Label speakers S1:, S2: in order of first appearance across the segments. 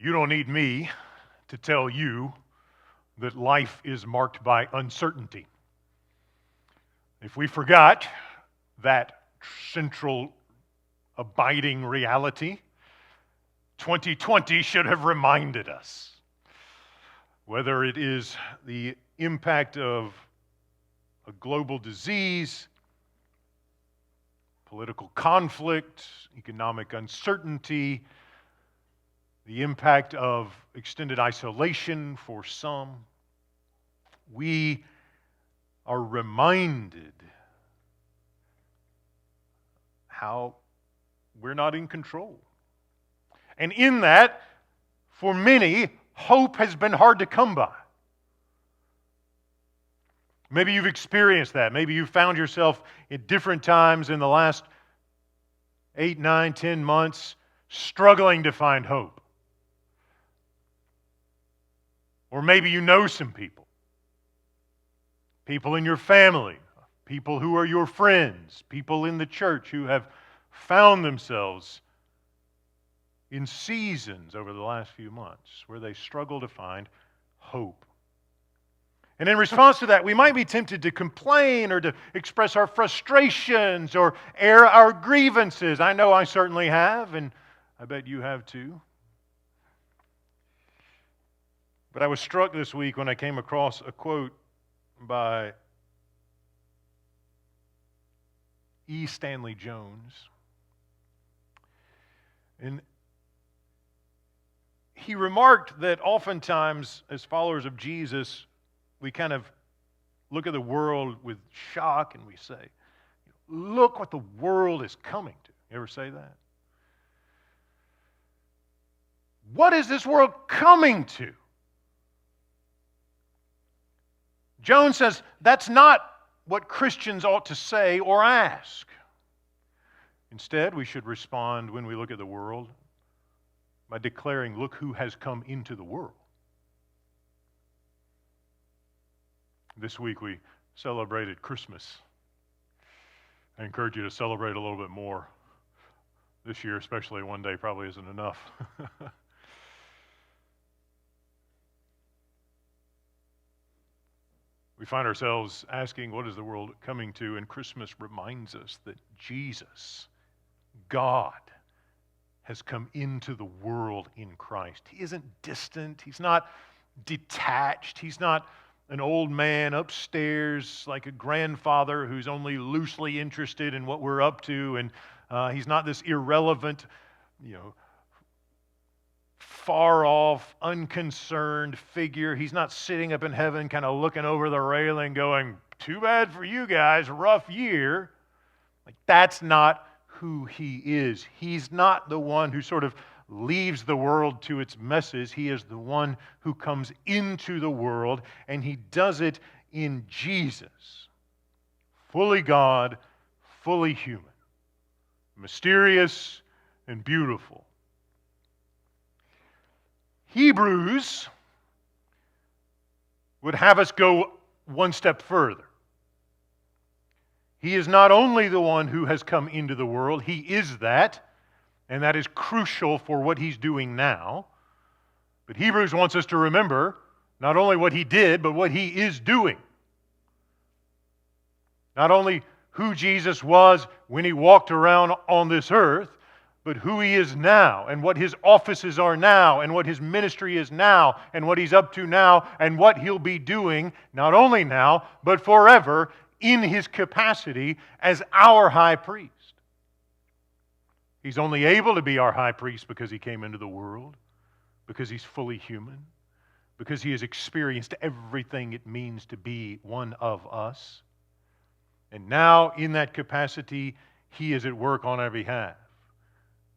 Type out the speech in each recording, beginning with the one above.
S1: You don't need me to tell you that life is marked by uncertainty. If we forgot that central abiding reality, 2020 should have reminded us. Whether it is the impact of a global disease, political conflict, economic uncertainty, the impact of extended isolation for some, we are reminded how we're not in control. And in that, for many, hope has been hard to come by. Maybe you've experienced that. Maybe you've found yourself at different times in the last 8, 9, 10 months struggling to find hope. Or maybe you know some people in your family, people who are your friends, people in the church who have found themselves in seasons over the last few months where they struggle to find hope. And in response to that, we might be tempted to complain or to express our frustrations or air our grievances. I know I certainly have, and I bet you have too. But I was struck this week when I came across a quote by E. Stanley Jones. And he remarked that oftentimes, as followers of Jesus, we kind of look at the world with shock and we say, look what the world is coming to. You ever say that? What is this world coming to? Jones says that's not what Christians ought to say or ask. Instead, we should respond when we look at the world by declaring, look who has come into the world. This week we celebrated Christmas. I encourage you to celebrate a little bit more. This year, especially, one day probably isn't enough. We find ourselves asking, what is the world coming to? And Christmas reminds us that Jesus, God, has come into the world in Christ. He isn't distant. He's not detached. He's not an old man upstairs like a grandfather who's only loosely interested in what we're up to. And he's not this irrelevant, far off, unconcerned figure. He's not sitting up in heaven kind of looking over the railing going, too bad for you guys, rough year. Like, that's not who he is. He's not the one who sort of leaves the world to its messes. He is the one who comes into the world, and he does it in Jesus. Fully God, fully human. Mysterious and beautiful. Hebrews would have us go one step further. He is not only the one who has come into the world, he is that, and that is crucial for what he's doing now. But Hebrews wants us to remember not only what he did, but what he is doing. Not only who Jesus was when he walked around on this earth, but who he is now, and what his offices are now, and what his ministry is now, and what he's up to now, and what he'll be doing, not only now, but forever, in his capacity as our high priest. He's only able to be our high priest because he came into the world, because he's fully human, because he has experienced everything it means to be one of us. And now, in that capacity, he is at work on our behalf,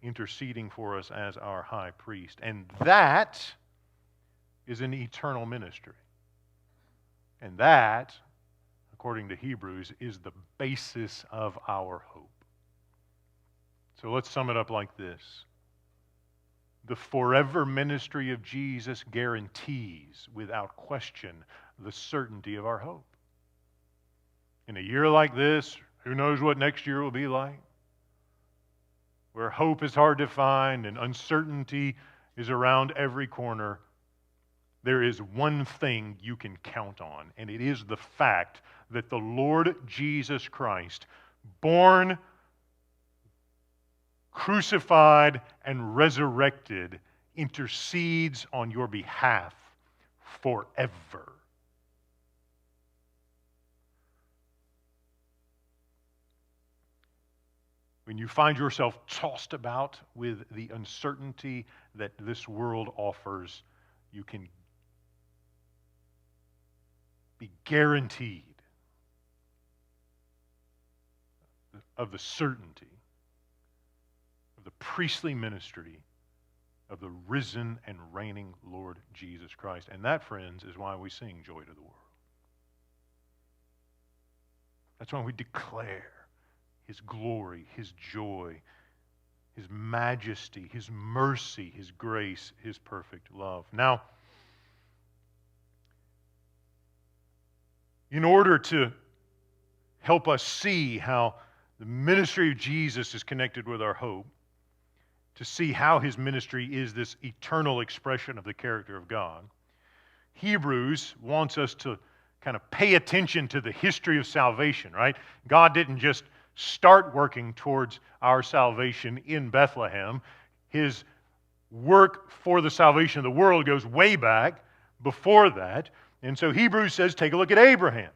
S1: interceding for us as our high priest. And that is an eternal ministry. And that, according to Hebrews, is the basis of our hope. So let's sum it up like this. The forever ministry of Jesus guarantees, without question, the certainty of our hope. In a year like this, who knows what next year will be like? Where hope is hard to find and uncertainty is around every corner, there is one thing you can count on, and it is the fact that the Lord Jesus Christ, born, crucified, and resurrected, intercedes on your behalf forever. When you find yourself tossed about with the uncertainty that this world offers, you can be guaranteed of the certainty of the priestly ministry of the risen and reigning Lord Jesus Christ. And that, friends, is why we sing Joy to the World. That's why we declare His glory, His joy, His majesty, His mercy, His grace, His perfect love. Now, in order to help us see how the ministry of Jesus is connected with our hope, to see how His ministry is this eternal expression of the character of God, Hebrews wants us to kind of pay attention to the history of salvation, right? God didn't just start working towards our salvation in Bethlehem. His work for the salvation of the world goes way back before that. And so Hebrews says, take a look at Abraham.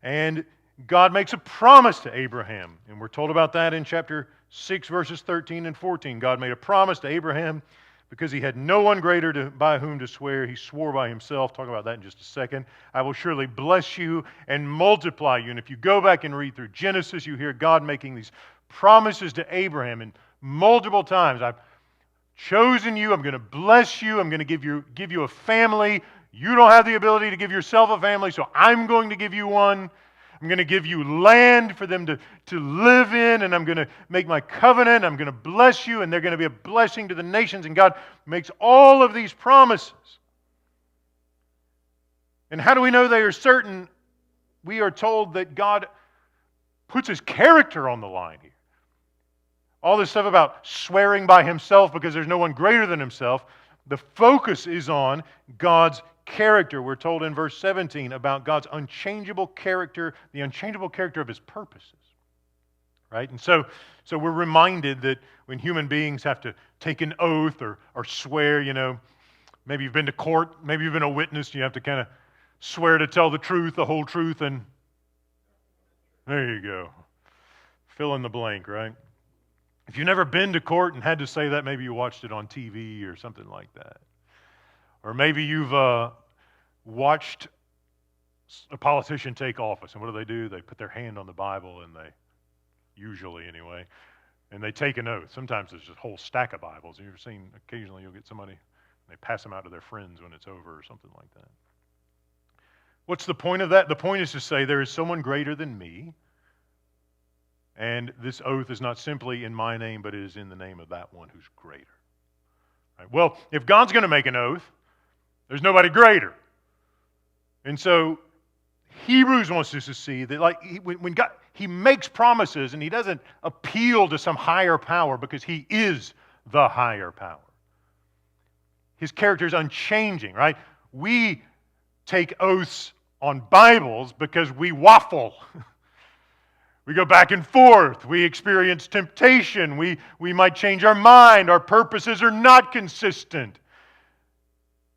S1: And God makes a promise to Abraham. And we're told about that in chapter 6, verses 13 and 14. God made a promise to Abraham because he had no one greater by whom to swear. He swore by himself. Talk about that in just a second. I will surely bless you and multiply you. And if you go back and read through Genesis, you hear God making these promises to Abraham. And multiple times, I've chosen you. I'm going to bless you. I'm going to give you a family. You don't have the ability to give yourself a family, so I'm going to give you one. I'm going to give you land for them to live in, and I'm going to make my covenant. I'm going to bless you, and they're going to be a blessing to the nations. And God makes all of these promises. And how do we know they are certain? We are told that God puts His character on the line here. All this stuff about swearing by Himself because there's no one greater than Himself, the focus is on God's character. We're told in verse 17 about God's unchangeable character, the unchangeable character of His purposes. Right? And so we're reminded that when human beings have to take an oath or swear, maybe you've been to court, maybe you've been a witness, and you have to kind of swear to tell the truth, the whole truth, and there you go. Fill in the blank, right? If you've never been to court and had to say that, maybe you watched it on TV or something like that. Or maybe you've watched a politician take office, and what do? They put their hand on the Bible, and usually anyway, and they take an oath. Sometimes there's just a whole stack of Bibles. You've seen, occasionally you'll get somebody, they pass them out to their friends when it's over or something like that. What's the point of that? The point is to say there is someone greater than me, and this oath is not simply in my name, but it is in the name of that one who's greater. Right? Well, if God's going to make an oath, there's nobody greater. And so Hebrews wants us to see that when God, He makes promises and He doesn't appeal to some higher power because He is the higher power. His character is unchanging, right? We take oaths on Bibles because we waffle. We go back and forth. We experience temptation. We might change our mind. Our purposes are not consistent.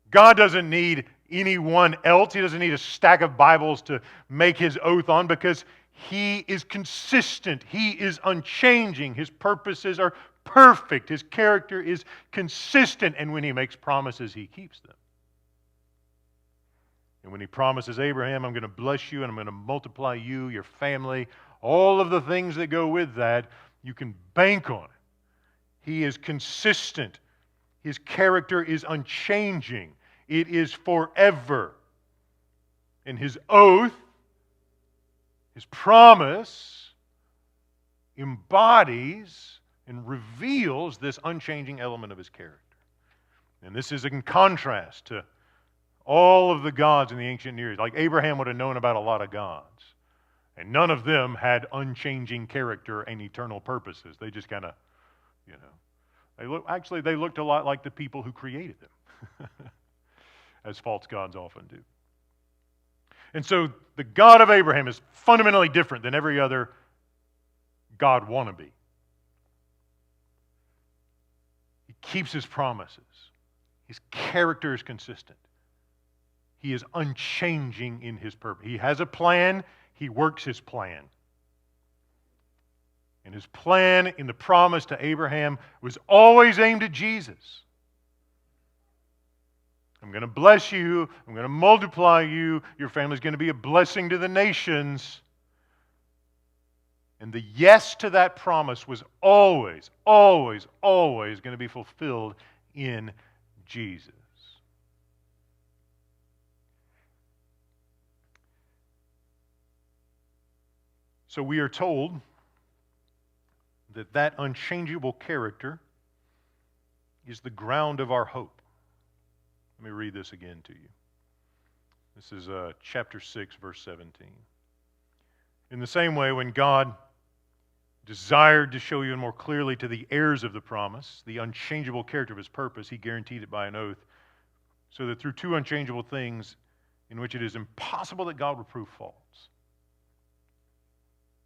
S1: God doesn't need anyone else. He doesn't need a stack of Bibles to make His oath on because He is consistent. He is unchanging. His purposes are perfect. His character is consistent. And when He makes promises, He keeps them. And when He promises Abraham, I'm going to bless you and I'm going to multiply you, your family, all of the things that go with that, you can bank on it. He is consistent. His character is unchanging. It is forever. And His oath, His promise, embodies and reveals this unchanging element of His character. And this is in contrast to all of the gods in the ancient Near East. Like Abraham would have known about a lot of gods. And none of them had unchanging character and eternal purposes. They just kind of, They looked a lot like the people who created them, as false gods often do. And so the God of Abraham is fundamentally different than every other God wannabe. He keeps his promises. His character is consistent. He is unchanging in his purpose. He has a plan. He works his plan. And his plan in the promise to Abraham was always aimed at Jesus. I'm going to bless you. I'm going to multiply you. Your family's going to be a blessing to the nations. And the yes to that promise was always, always, always going to be fulfilled in Jesus. So we are told that unchangeable character is the ground of our hope. Let me read this again to you. This is chapter 6, verse 17. In the same way, when God desired to show even more clearly to the heirs of the promise the unchangeable character of his purpose, he guaranteed it by an oath, so that through two unchangeable things in which it is impossible that God would prove false.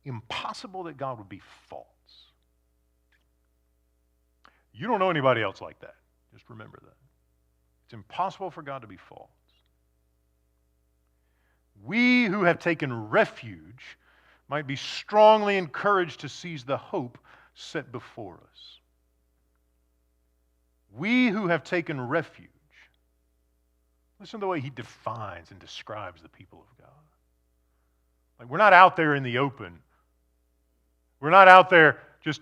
S1: Impossible that God would be false. You don't know anybody else like that. Just remember that. It's impossible for God to be false. We who have taken refuge might be strongly encouraged to seize the hope set before us. We who have taken refuge. Listen to the way he defines and describes the people of God. Like, we're not out there in the open. We're not out there just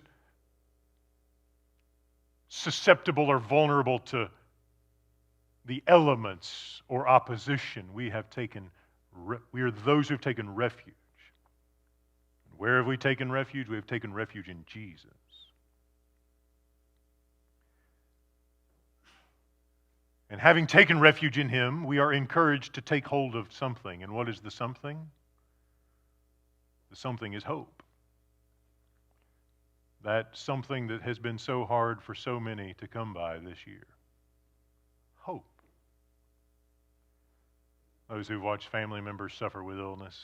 S1: susceptible or vulnerable to the elements or opposition. We are those who have taken refuge. Where have we taken refuge? We have taken refuge in Jesus. And having taken refuge in him, we are encouraged to take hold of something. And what is the something? The something is hope. That something that has been so hard for so many to come by this year. Hope. Those who've watched family members suffer with illness.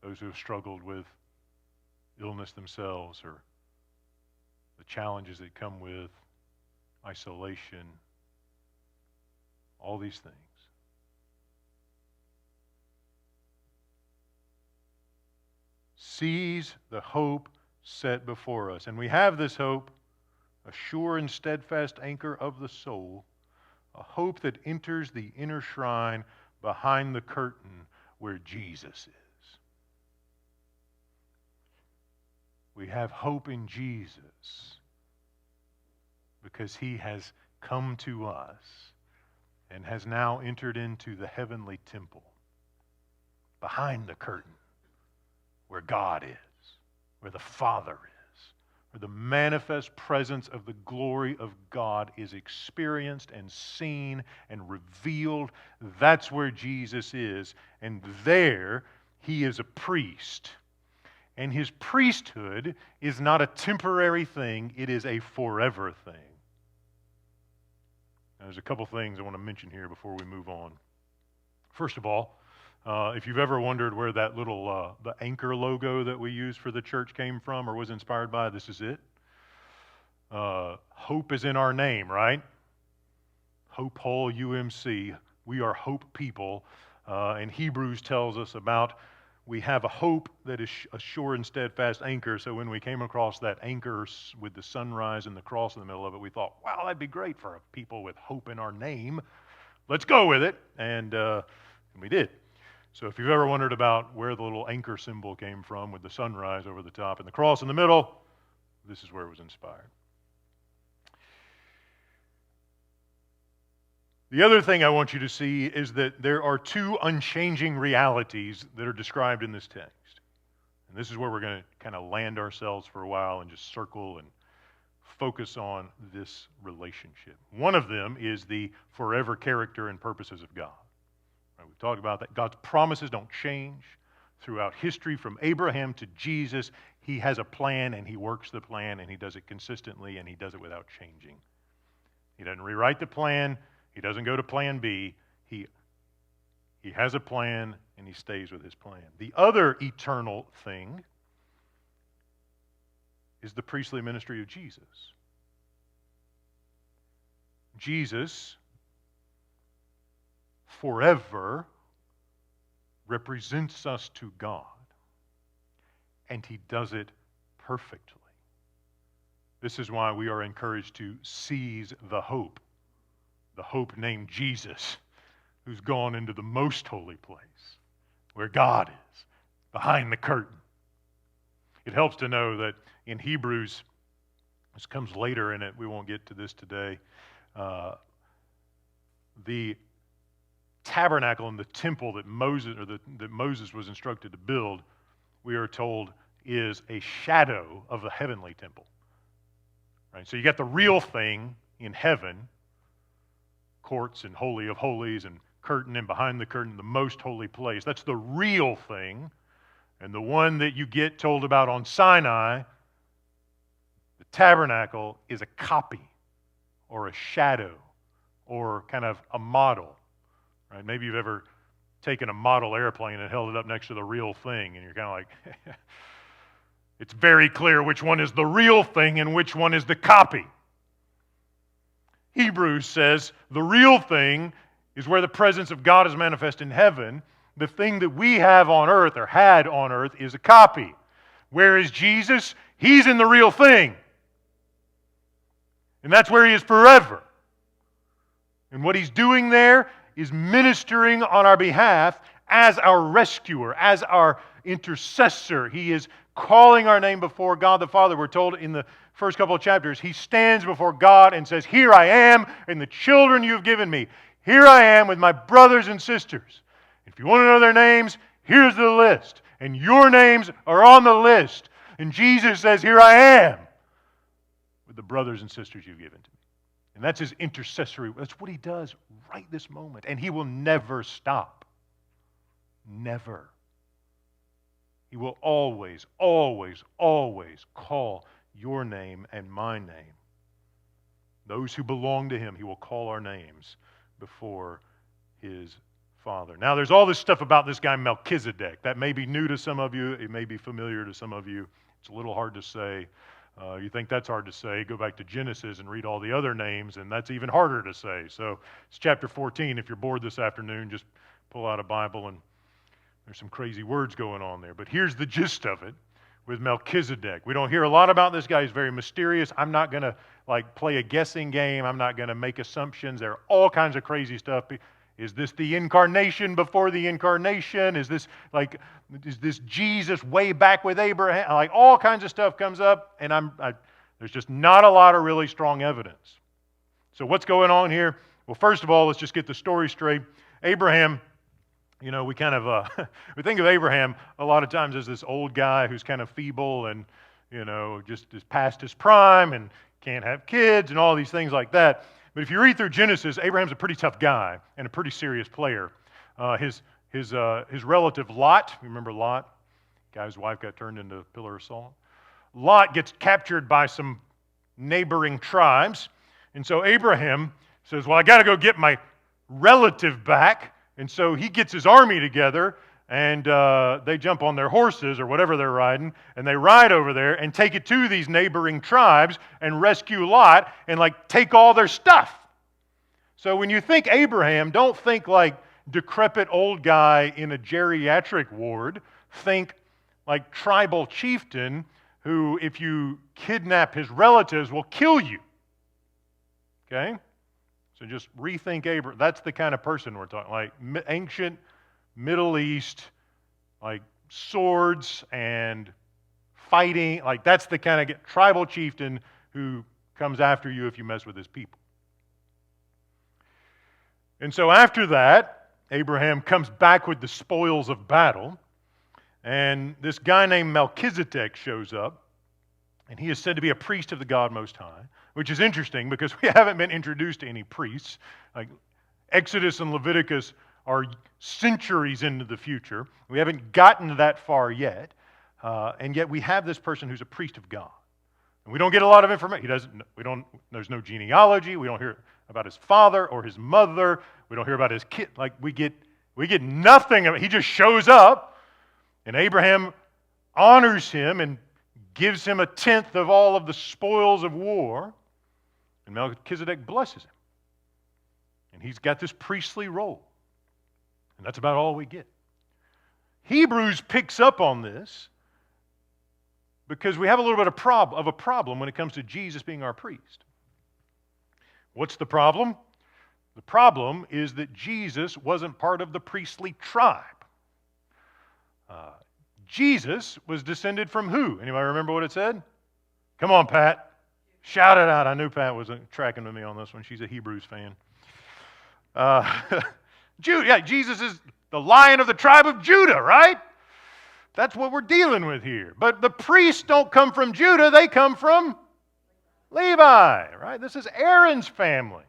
S1: Those who have struggled with illness themselves, or the challenges that come with isolation. All these things. Seize the hope set before us. And we have this hope, a sure and steadfast anchor of the soul, a hope that enters the inner shrine behind the curtain where Jesus is. We have hope in Jesus because he has come to us and has now entered into the heavenly temple behind the curtain, where God is, where the Father is, where the manifest presence of the glory of God is experienced and seen and revealed. That's where Jesus is. And there he is a priest. And his priesthood is not a temporary thing, it is a forever thing. Now, there's a couple things I want to mention here before we move on. First of all, if you've ever wondered where that little the anchor logo that we use for the church came from or was inspired by, this is it. Hope is in our name, right? Hope Hall UMC. We are hope people. And Hebrews tells us about we have a hope that is a sure and steadfast anchor. So when we came across that anchor with the sunrise and the cross in the middle of it, we thought, wow, that'd be great for people with hope in our name. Let's go with it. And we did. So if you've ever wondered about where the little anchor symbol came from with the sunrise over the top and the cross in the middle, this is where it was inspired. The other thing I want you to see is that there are two unchanging realities that are described in this text. And this is where we're going to kind of land ourselves for a while and just circle and focus on this relationship. One of them is the forever character and purposes of God. Right, we've talked about that. God's promises don't change. throughout history, from Abraham to Jesus. He has a plan, and he works the plan, and he does it consistently, and he does it without changing. He doesn't rewrite the plan. He doesn't go to plan B. He has a plan, and he stays with his plan. The other eternal thing is the priestly ministry of Jesus. Jesus forever represents us to God, and he does it perfectly. This is why we are encouraged to seize the hope named Jesus, who's gone into the most holy place, where God is, behind the curtain. It helps to know that in Hebrews, this comes later in it, we won't get to this today, the tabernacle and the temple that Moses was instructed to build, we are told, is a shadow of the heavenly temple. Right? So you got the real thing in heaven, courts and holy of holies and curtain, and behind the curtain, the most holy place. That's the real thing. And the one that you get told about on Sinai, the tabernacle, is a copy or a shadow or kind of a model. Right? Maybe you've ever taken a model airplane and held it up next to the real thing, and you're kind of like, it's very clear which one is the real thing and which one is the copy. Hebrews says the real thing is where the presence of God is manifest in heaven. The thing that we have on earth or had on earth is a copy. Where is Jesus? He's in the real thing. And that's where he is forever. And what he's doing there is ministering on our behalf as our rescuer, as our intercessor. He is calling our name before God the Father. We're told in the first couple of chapters, he stands before God and says, "Here I am, and the children you've given me. Here I am with my brothers and sisters. If you want to know their names, here's the list. And your names are on the list." And Jesus says, "Here I am with the brothers and sisters you've given to me." And that's his intercessory. That's what he does right this moment. And he will never stop. Never. He will always, always, always call your name and my name. Those who belong to him, he will call our names before his Father. Now, there's all this stuff about this guy Melchizedek. That may be new to some of you. It may be familiar to some of you. It's a little hard to say. You think that's hard to say, go back to Genesis and read all the other names, and that's even harder to say. So it's chapter 14. If you're bored this afternoon, just pull out a Bible, and there's some crazy words going on there. But here's the gist of it with Melchizedek. We don't hear a lot about this guy. He's very mysterious. I'm not going to play a guessing game. I'm not going to make assumptions. There are all kinds of crazy stuff. Is this the incarnation before the incarnation? Is this Jesus way back with Abraham? All kinds of stuff comes up, and there's just not a lot of really strong evidence. So what's going on here? Well, first of all, let's just get the story straight. Abraham, we kind of we think of Abraham a lot of times as this old guy who's kind of feeble and just is past his prime and can't have kids and all these things like that. But if you read through Genesis, Abraham's a pretty tough guy and a pretty serious player. His relative Lot, remember Lot? Guy's wife got turned into a pillar of salt. Lot gets captured by some neighboring tribes. And so Abraham says, well, I got to go get my relative back. And so he gets his army together, and they jump on their horses or whatever they're riding, and they ride over there and take it to these neighboring tribes and rescue Lot and take all their stuff. So when you think Abraham, don't think decrepit old guy in a geriatric ward. Think tribal chieftain who, if you kidnap his relatives, will kill you. Okay? So just rethink Abraham. That's the kind of person we're talking, ancient Middle East, swords and fighting. That's the kind of tribal chieftain who comes after you if you mess with his people. And so after that, Abraham comes back with the spoils of battle, and this guy named Melchizedek shows up, and he is said to be a priest of the God Most High, which is interesting because we haven't been introduced to any priests. Exodus and Leviticus are centuries into the future. We haven't gotten that far yet. And yet we have this person who's a priest of God. And we don't get a lot of information. There's no genealogy. We don't hear about his father or his mother. We don't hear about his kid. Like we get nothing. He just shows up, and Abraham honors him and gives him a tenth of all of the spoils of war. And Melchizedek blesses him. And he's got this priestly role. And that's about all we get. Hebrews picks up on this because we have a little bit of a problem when it comes to Jesus being our priest. What's the problem? The problem is that Jesus wasn't part of the priestly tribe. Jesus was descended from who? Anybody remember what it said? Come on, Pat. Shout it out. I knew Pat was tracking with me on this one. She's a Hebrews fan. Jesus is the Lion of the tribe of Judah, right? That's what we're dealing with here. But the priests don't come from Judah, they come from Levi, right? This is Aaron's family.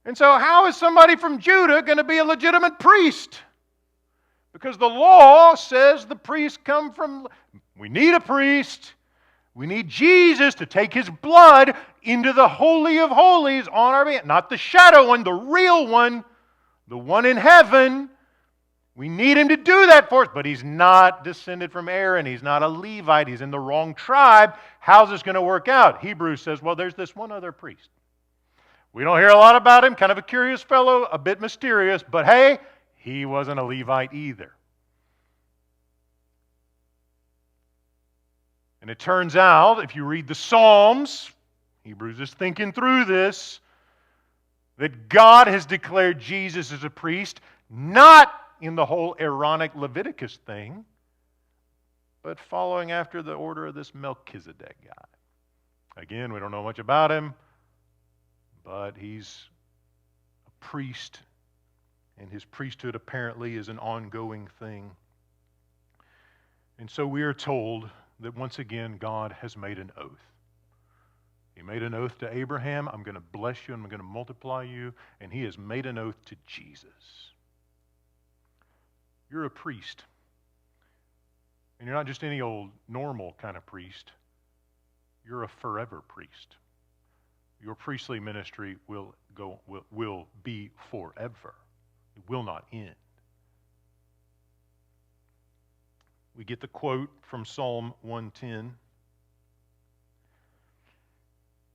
S1: And so how is somebody from Judah going to be a legitimate priest? Because the law says the priests come from... We need a priest. We need Jesus to take his blood into the Holy of Holies on our behalf. Not the shadow one, the real one, the one in heaven. We need him to do that for us, but he's not descended from Aaron. He's not a Levite. He's in the wrong tribe. How's this going to work out? Hebrews says, well, there's this one other priest. We don't hear a lot about him, kind of a curious fellow, a bit mysterious, but hey, he wasn't a Levite either. And it turns out, if you read the Psalms, Hebrews is thinking through this, that God has declared Jesus as a priest, not in the whole Aaronic Leviticus thing, but following after the order of this Melchizedek guy. Again, we don't know much about him, but he's a priest, and his priesthood apparently is an ongoing thing. And so we are told that once again God has made an oath. He made an oath to Abraham, I'm going to bless you and I'm going to multiply you, and he has made an oath to Jesus. You're a priest. And you're not just any old normal kind of priest. You're a forever priest. Your priestly ministry will be forever. It will not end. We get the quote from Psalm 110.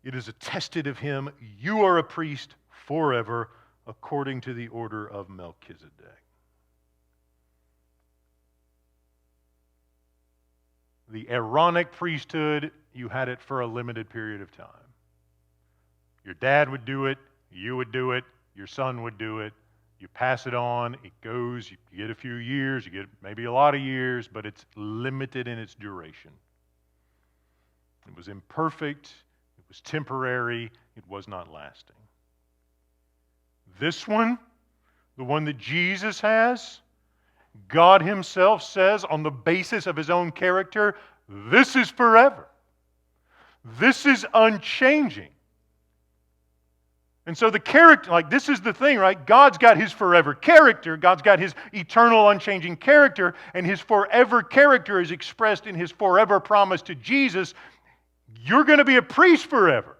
S1: It is attested of him, you are a priest forever, according to the order of Melchizedek. The Aaronic priesthood, you had it for a limited period of time. Your dad would do it, you would do it, your son would do it. You pass it on, it goes, you get a few years, you get maybe a lot of years, but it's limited in its duration. It was imperfect, it was temporary, it was not lasting. This one, the one that Jesus has, God himself says on the basis of his own character, this is forever. This is unchanging. And so the character, like this is the thing, right? God's got his forever character. God's got his eternal, unchanging character. And his forever character is expressed in his forever promise to Jesus. You're going to be a priest forever.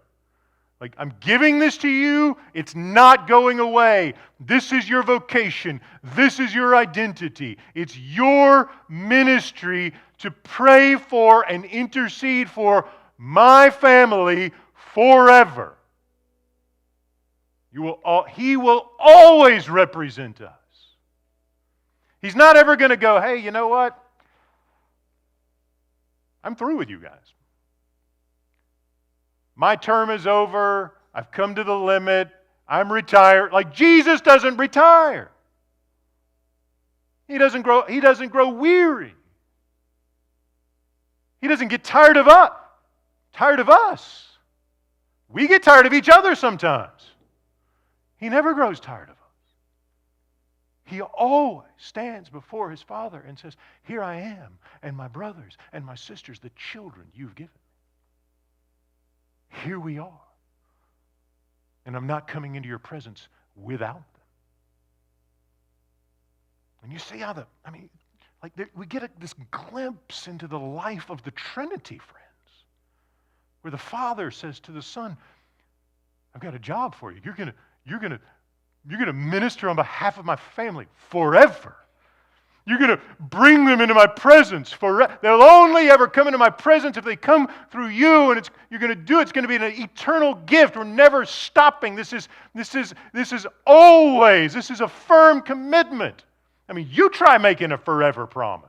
S1: Like, I'm giving this to you. It's not going away. This is your vocation. This is your identity. It's your ministry to pray for and intercede for my family forever. He will always represent us. He's not ever going to go, hey, you know what? I'm through with you guys. My term is over. I've come to the limit. I'm retired. Like Jesus doesn't retire. He doesn't grow weary. He doesn't get tired of us. We get tired of each other sometimes. He never grows tired of us. He always stands before his Father and says, here I am, and my brothers and my sisters, the children you've given. Here we are. And I'm not coming into your presence without them. And you see how we get this glimpse into the life of the Trinity, friends, where the Father says to the Son, I've got a job for you. You're gonna minister on behalf of my family forever. You're going to bring them into my presence forever. They'll only ever come into my presence if they come through you, and you're going to do it. It's going to be an eternal gift. We're never stopping. This is always. This is a firm commitment. I mean, you try making a forever promise.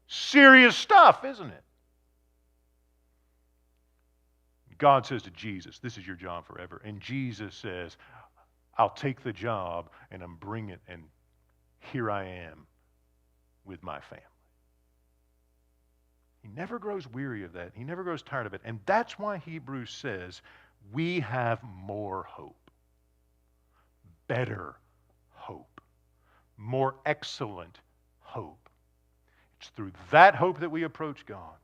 S1: Serious stuff, isn't it? God says to Jesus, this is your job forever. And Jesus says, I'll take the job and I'm bring it, and here I am with my family. He never grows weary of that. He never grows tired of it. And that's why Hebrews says we have more hope, better hope, more excellent hope. It's through that hope that we approach God.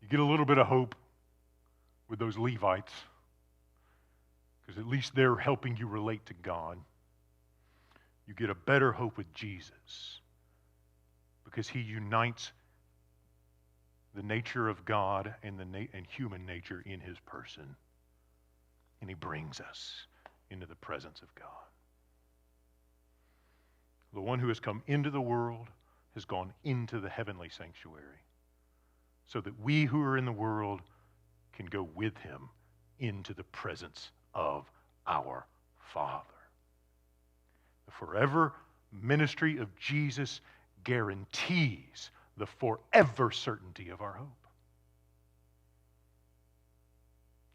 S1: You get a little bit of hope with those Levites, because at least they're helping you relate to God. You get a better hope with Jesus, because he unites the nature of God and human nature in his person, and he brings us into the presence of God. The one who has come into the world has gone into the heavenly sanctuary, so that we who are in the world can go with him into the presence of our Father. The forever ministry of Jesus guarantees the forever certainty of our hope.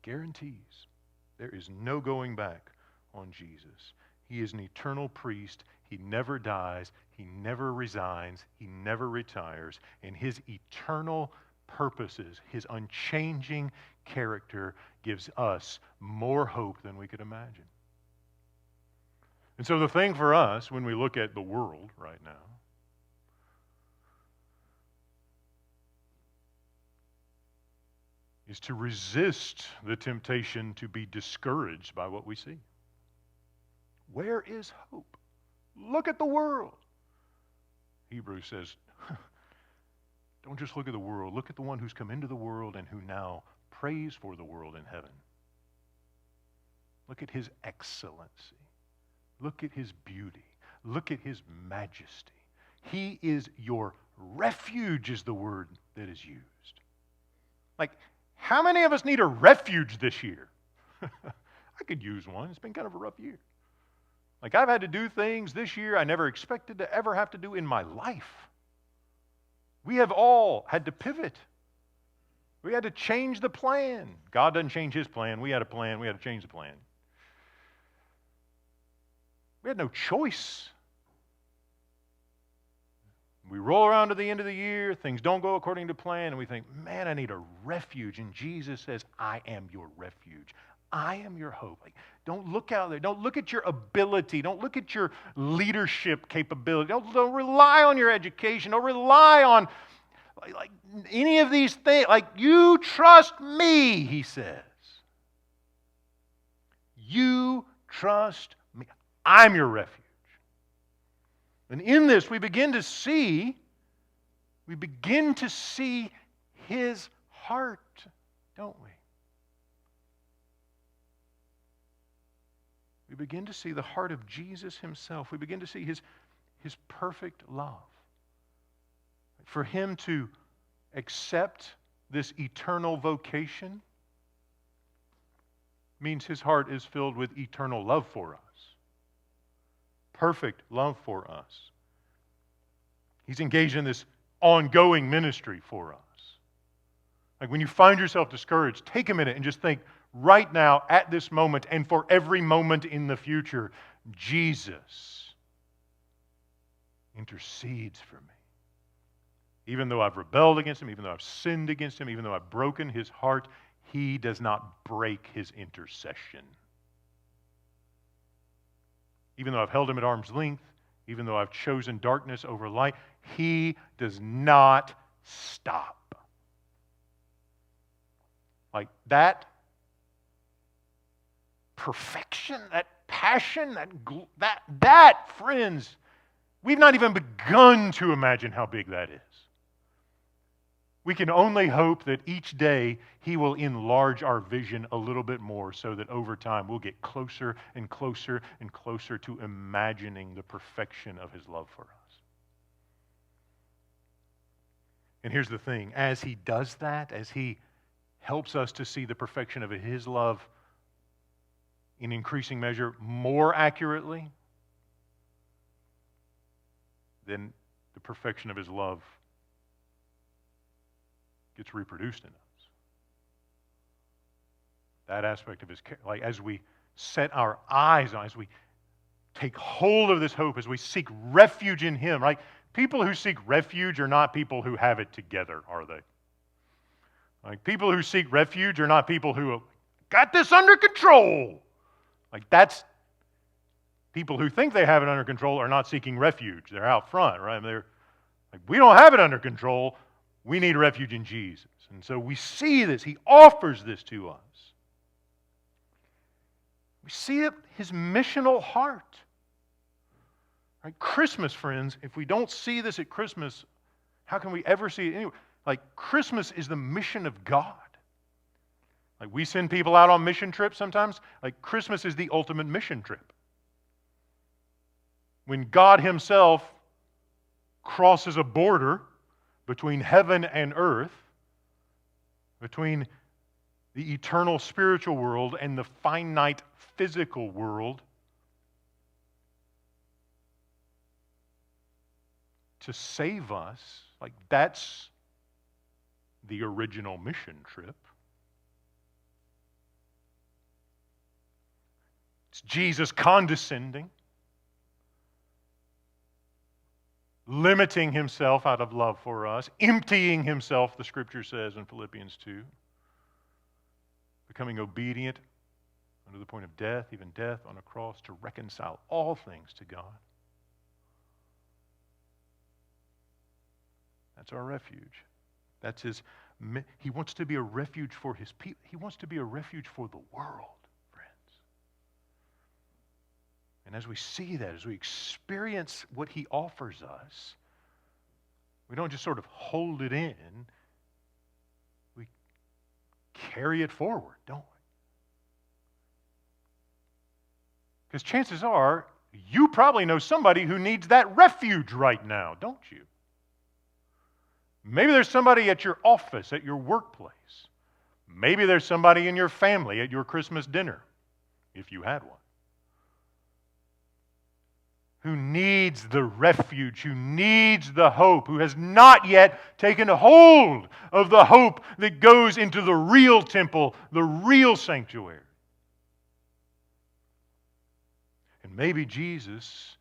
S1: Guarantees. There is no going back on Jesus. He is an eternal priest. He never dies. He never resigns. He never retires. And his eternal purposes, his unchanging character, gives us more hope than we could imagine. And so the thing for us when we look at the world right now is to resist the temptation to be discouraged by what we see. Where is hope? Look at the world. Hebrews says, don't just look at the world. Look at the one who's come into the world and who now prays for the world in heaven. Look at his excellency. Look at his beauty. Look at his majesty. He is your refuge, is the word that is used. Like, how many of us need a refuge this year? I could use one. It's been kind of a rough year. Like, I've had to do things this year I never expected to ever have to do in my life. We have all had to pivot. We had to change the plan. God doesn't change his plan. We had a plan. We had to change the plan. We had no choice. We roll around to the end of the year, things don't go according to plan, and we think, man, I need a refuge. And Jesus says, I am your refuge. I am your hope. Like, don't look out there. Don't look at your ability. Don't look at your leadership capability. Don't rely on your education. Don't rely on like any of these things. Like, you trust me, he says. You trust me. I'm your refuge. And in this, we begin to see his heart, don't we? We begin to see the heart of Jesus himself. We begin to see his perfect love. For him to accept this eternal vocation means his heart is filled with eternal love for us. Perfect love for us. He's engaged in this ongoing ministry for us. Like, when you find yourself discouraged, take a minute and just think, right now, at this moment, and for every moment in the future, Jesus intercedes for me. Even though I've rebelled against him, even though I've sinned against him, even though I've broken his heart, he does not break his intercession. Even though I've held him at arm's length, even though I've chosen darkness over light, he does not stop. Like, that perfection, that passion, that, friends, we've not even begun to imagine how big that is. We can only hope that each day He will enlarge our vision a little bit more so that over time we'll get closer and closer and closer to imagining the perfection of His love for us. And here's the thing, as He does that, as He helps us to see the perfection of His love in increasing measure more accurately, then the perfection of His love gets reproduced in us. That aspect of His, like as we set our eyes on, as we take hold of this hope, as we seek refuge in Him, right? People who seek refuge are not people who have it together, are they? Like people who seek refuge are not people who got this under control. Like that's people who think they have it under control are not seeking refuge. They're out front, right? They're like, we don't have it under control. We need refuge in Jesus. And so we see this. He offers this to us. We see it, His missional heart. Right? Christmas, friends, if we don't see this at Christmas, how can we ever see it anywhere? Like Christmas is the mission of God. Like we send people out on mission trips sometimes. Like Christmas is the ultimate mission trip. When God Himself crosses a border between heaven and earth, between the eternal spiritual world and the finite physical world, to save us, like that's the original mission trip. It's Jesus condescending, limiting Himself out of love for us, emptying Himself, the Scripture says in Philippians 2, becoming obedient unto the point of death, even death on a cross, to reconcile all things to God. That's our refuge. That's His. He wants to be a refuge for His people. He wants to be a refuge for the world, friends. And as we see that, as we experience what He offers us, we don't just sort of hold it in. We carry it forward, don't we? Because chances are, you probably know somebody who needs that refuge right now, don't you? Maybe there's somebody at your office, at your workplace. Maybe there's somebody in your family at your Christmas dinner, if you had one, who needs the refuge, who needs the hope, who has not yet taken hold of the hope that goes into the real temple, the real sanctuary. And maybe Jesus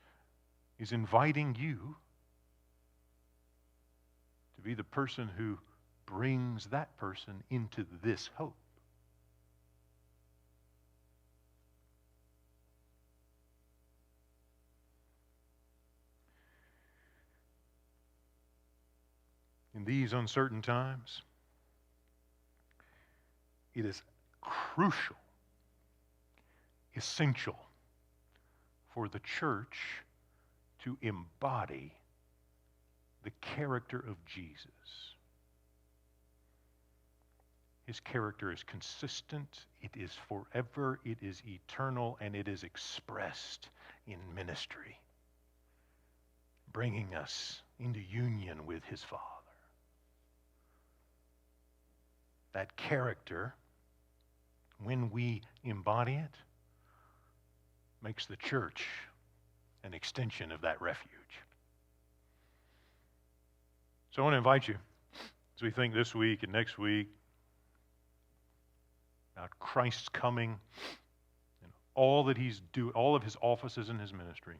S1: is inviting you to be the person who brings that person into this hope. In these uncertain times, it is crucial, essential for the church to embody the character of Jesus. His character is consistent, it is forever, it is eternal, and it is expressed in ministry, bringing us into union with His Father. That character, when we embody it, makes the church an extension of that refuge. So I want to invite you, as we think this week and next week about Christ's coming and all that He's doing, all of His offices in His ministry.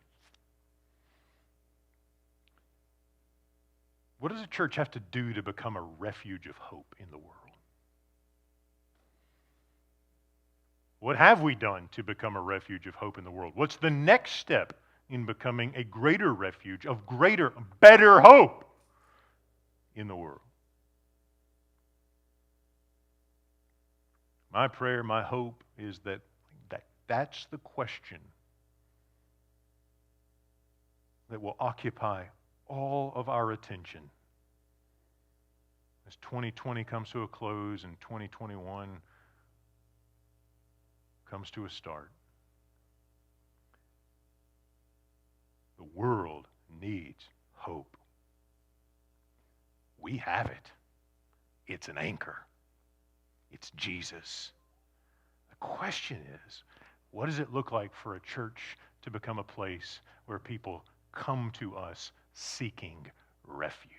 S1: What does a church have to do to become a refuge of hope in the world? What have we done to become a refuge of hope in the world? What's the next step in becoming a greater refuge of greater, better hope in the world? My prayer, my hope is that That's the question that will occupy all of our attention as 2020 comes to a close and 2021 comes to a start. The world needs hope. We have it. It's an anchor. It's Jesus. The question is, what does it look like for a church to become a place where people come to us seeking refuge?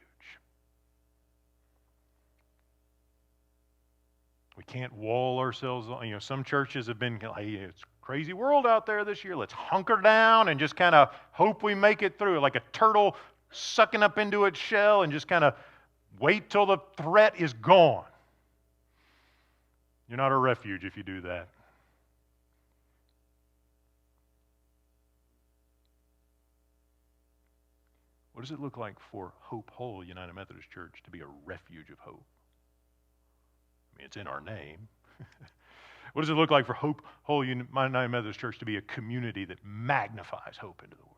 S1: We can't wall ourselves on. Some churches have been, hey, it's a crazy world out there this year. Let's hunker down and just kind of hope we make it through, like a turtle sucking up into its shell and just kind of wait till the threat is gone. You're not a refuge if you do that. What does it look like for Hope Whole United Methodist Church to be a refuge of hope? I mean, it's in our name. What does it look like for Hope Whole United Methodist Church to be a community that magnifies hope into the world?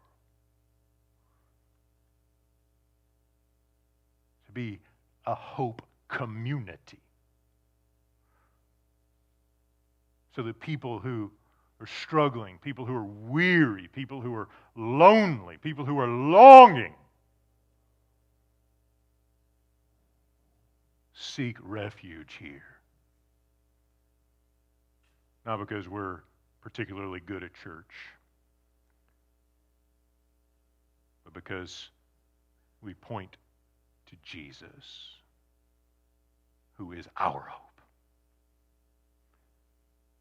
S1: To be a hope community. So that people who are struggling, people who are weary, people who are lonely, people who are longing, seek refuge here. Not because we're particularly good at church, but because we point to Jesus, who is our hope.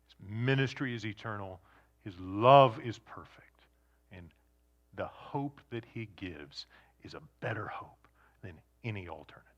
S1: His ministry is eternal. His love is perfect. And the hope that he gives is a better hope than any alternative.